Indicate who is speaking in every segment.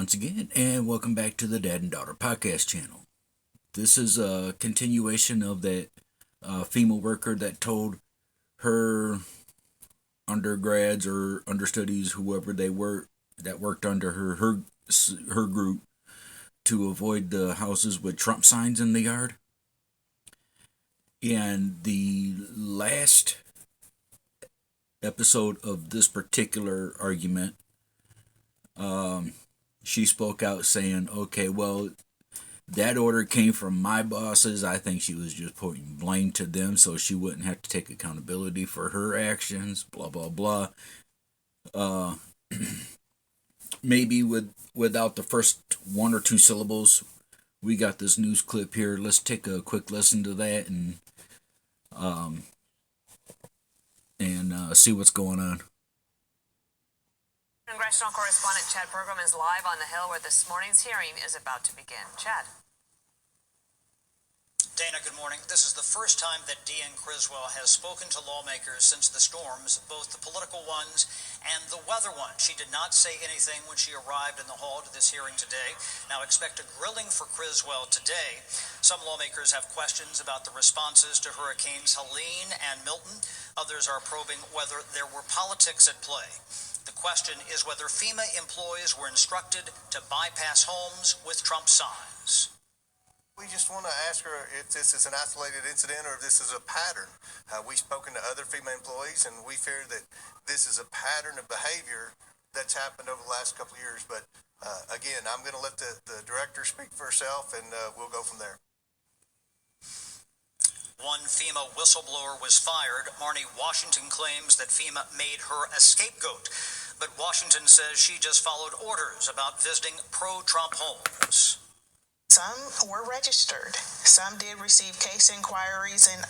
Speaker 1: once again, and welcome back to the Dad and Daughter Podcast channel. This is a continuation of that female worker that told her undergrads or understudies, whoever they were that worked under her group, to avoid the houses with Trump signs in the yard. And the last episode of this particular argument, she spoke out saying, okay, well, that order came from my bosses. I think she was just putting blame to them so she wouldn't have to take accountability for her actions, blah, blah, blah. Maybe without the first one or two syllables, we got this news clip here. Let's take a quick listen to that and see what's going on.
Speaker 2: Congressional correspondent Chad Pergram is live on the Hill where this morning's hearing is about to begin. Chad.
Speaker 3: Dana, good morning. This is the first time that Deanne Criswell has spoken to lawmakers since the storms, both the political ones and the weather ones. She did not say anything when she arrived in the hall to this hearing today. Now expect a grilling for Criswell today. Some lawmakers have questions about the responses to Hurricanes Helene and Milton. Others are probing whether there were politics at play. The question is whether FEMA employees were instructed to bypass homes with Trump signs.
Speaker 4: We just want to ask her if this is an isolated incident or if this is a pattern. We've spoken to other FEMA employees, and we fear that this is a pattern of behavior that's happened over the last couple of years. But again, I'm going to let the director speak for herself, and we'll go from there.
Speaker 3: One FEMA whistleblower was fired. Marnie Washington claims that FEMA made her a scapegoat. But Washington says she just followed orders about visiting pro-Trump homes.
Speaker 5: Some were registered. Some did receive case inquiries and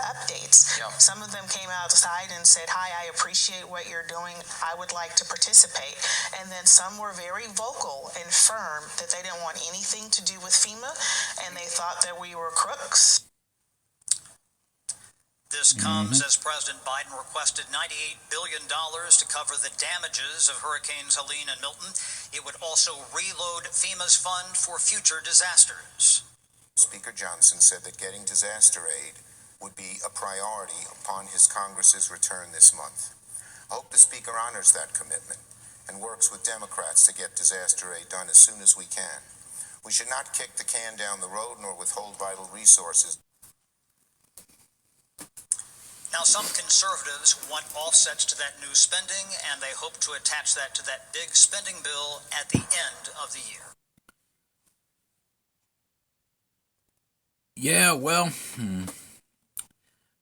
Speaker 5: updates.
Speaker 3: Yeah.
Speaker 5: Some of them came outside and said, "Hi, I appreciate what you're doing. I would like to participate." And then some were very vocal and firm that they didn't want anything to do with FEMA, and they thought that we were crooks.
Speaker 3: This comes as President Biden requested $98 billion to cover the damages of Hurricanes Helene and Milton. It would also reload FEMA's fund for future disasters.
Speaker 6: Speaker Johnson said that getting disaster aid would be a priority upon his Congress's return this month. I hope the Speaker honors that commitment and works with Democrats to get disaster aid done as soon as we can. We should not kick the can down the road nor withhold vital resources.
Speaker 3: Now, some conservatives want offsets to that new spending, and they hope to attach that to that big spending bill at the end of the year.
Speaker 1: Yeah, well,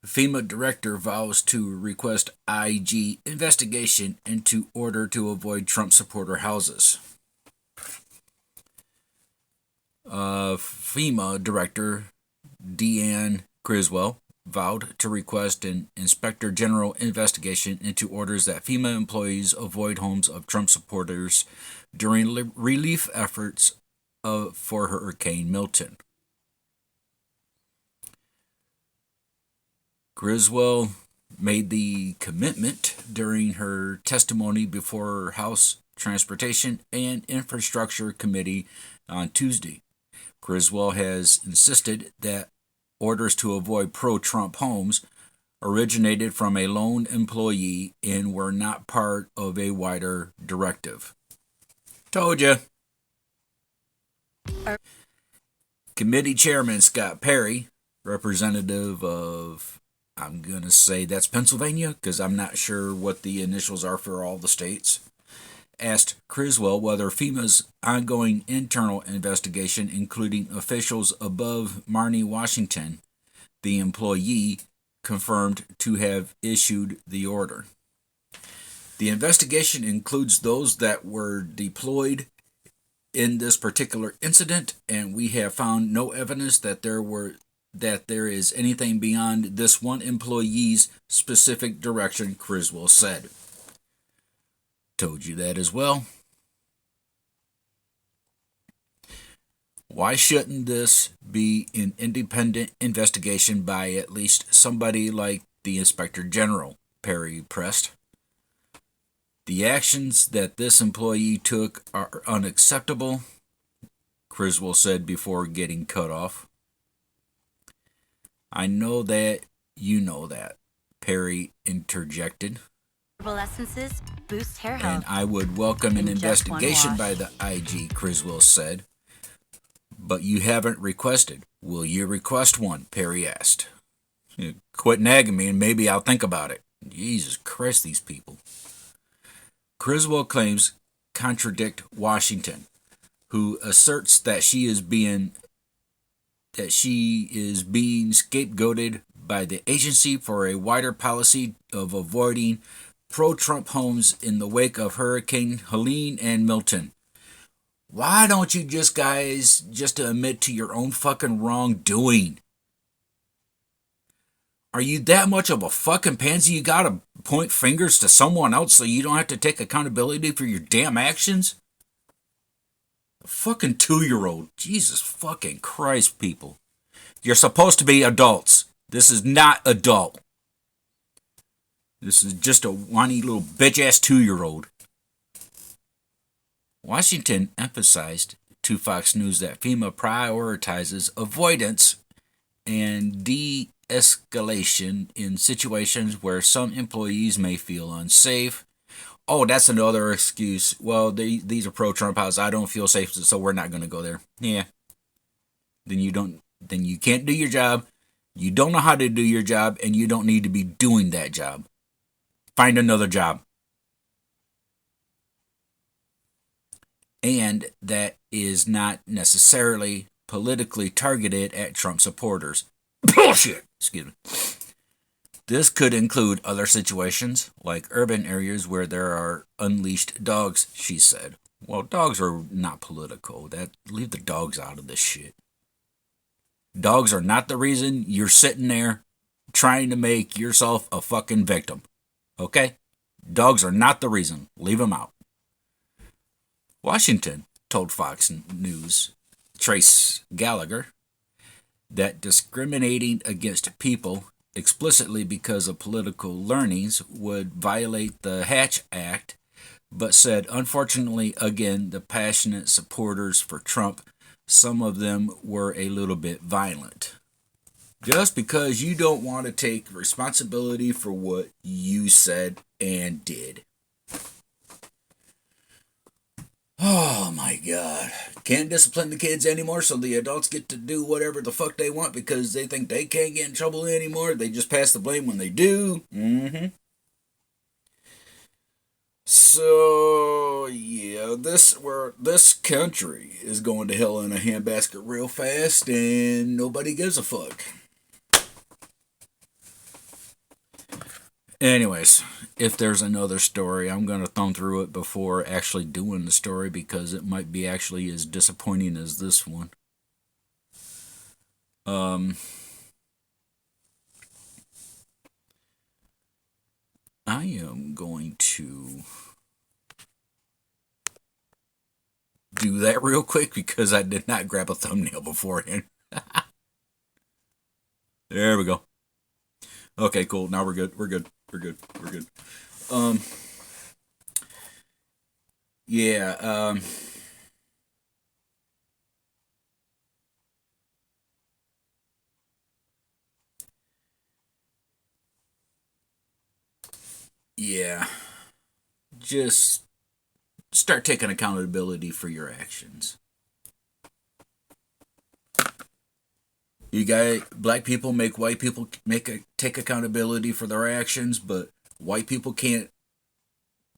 Speaker 1: FEMA director vows to request IG investigation into order to avoid Trump supporter houses. FEMA director Deanne Criswell vowed to request an inspector general investigation into orders that FEMA employees avoid homes of Trump supporters during relief efforts for Hurricane Milton. Criswell made the commitment during her testimony before House Transportation and Infrastructure Committee on Tuesday. Criswell has insisted that orders to avoid pro-Trump homes originated from a lone employee and were not part of a wider directive. Told you. Committee Chairman Scott Perry, representative of, I'm going to say that's Pennsylvania, because I'm not sure what the initials are for all the states, asked Criswell whether FEMA's ongoing internal investigation, including officials above Marnie Washington, the employee, confirmed to have issued the order. The investigation includes those that were deployed in this particular incident, and we have found no evidence that there is anything beyond this one employee's specific direction, Criswell said. Told you that as well. Why shouldn't this be an independent investigation by at least somebody like the Inspector General? Perry pressed. The actions that this employee took are unacceptable, Criswell said before getting cut off. I know that you know that, Perry interjected.
Speaker 7: Herbal essences boost hair health.
Speaker 1: And I would welcome an
Speaker 7: In just one
Speaker 1: investigation
Speaker 7: wash.
Speaker 1: by the IG, Criswell said. But you haven't requested. Will you request one? Perry asked. Quit nagging me and maybe I'll think about it. Jesus Christ, these people. Criswell claims contradict Washington, who asserts that she is being scapegoated by the agency for a wider policy of avoiding pro-Trump homes in the wake of Hurricane Helene and Milton. Why don't you guys admit to your own fucking wrongdoing? Are you that much of a fucking pansy you gotta point fingers to someone else so you don't have to take accountability for your damn actions? A fucking 2-year-old. Jesus fucking Christ, people. You're supposed to be adults. This is not adult. This is just a whiny little bitch-ass 2-year-old. Washington emphasized to Fox News that FEMA prioritizes avoidance and de-escalation in situations where some employees may feel unsafe. Oh, that's another excuse. Well, these are pro-Trump houses. I don't feel safe, so we're not going to go there. Yeah. Then you can't do your job. You don't know how to do your job, and you don't need to be doing that job. Find another job. And that is not necessarily politically targeted at Trump supporters. Bullshit! Excuse me. This could include other situations, like urban areas where there are unleashed dogs, she said. Well, dogs are not political. Leave the dogs out of this shit. Dogs are not the reason you're sitting there trying to make yourself a fucking victim. Okay? Dogs are not the reason. Leave them out. Washington told Fox News, Trace Gallagher, that discriminating against people explicitly because of political leanings would violate the Hatch Act, but said, unfortunately, again, the passionate supporters for Trump, some of them were a little bit violent. Just because you don't want to take responsibility for what you said and did. Oh my God. Can't discipline the kids anymore, so the adults get to do whatever the fuck they want because they think they can't get in trouble anymore. They just pass the blame when they do. So yeah, this country is going to hell in a handbasket real fast, and nobody gives a fuck. Anyways, if there's another story, I'm going to thumb through it before actually doing the story because it might be actually as disappointing as this one. I am going to do that real quick because I did not grab a thumbnail beforehand. There we go. Okay, cool. Now we're good. We're good. Yeah, yeah. Just start taking accountability for your actions. Black people make white people take accountability for their actions, but white people can't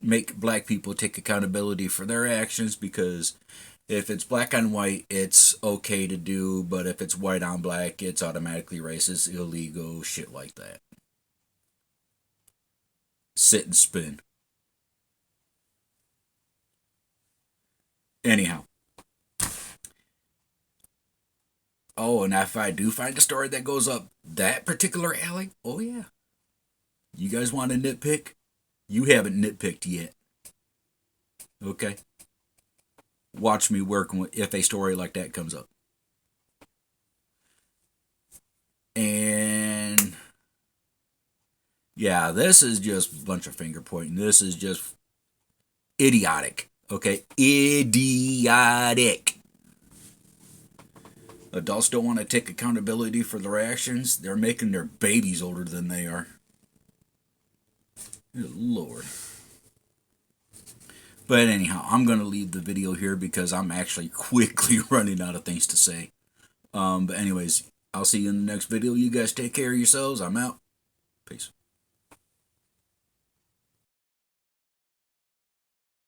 Speaker 1: make black people take accountability for their actions because if it's black on white, it's okay to do, but if it's white on black, it's automatically racist, illegal, shit like that. Sit and spin. Anyhow. Oh, and if I do find a story that goes up that particular alley, oh yeah. You guys want to nitpick? You haven't nitpicked yet. Okay? Watch me work if a story like that comes up. And yeah, this is just a bunch of finger pointing. This is just Idiotic. Okay? Idiotic. Adults don't want to take accountability for their actions. They're making their babies older than they are. Good Lord. But anyhow, I'm going to leave the video here because I'm actually quickly running out of things to say. But anyways, I'll see you in the next video. You guys take care of yourselves. I'm out. Peace.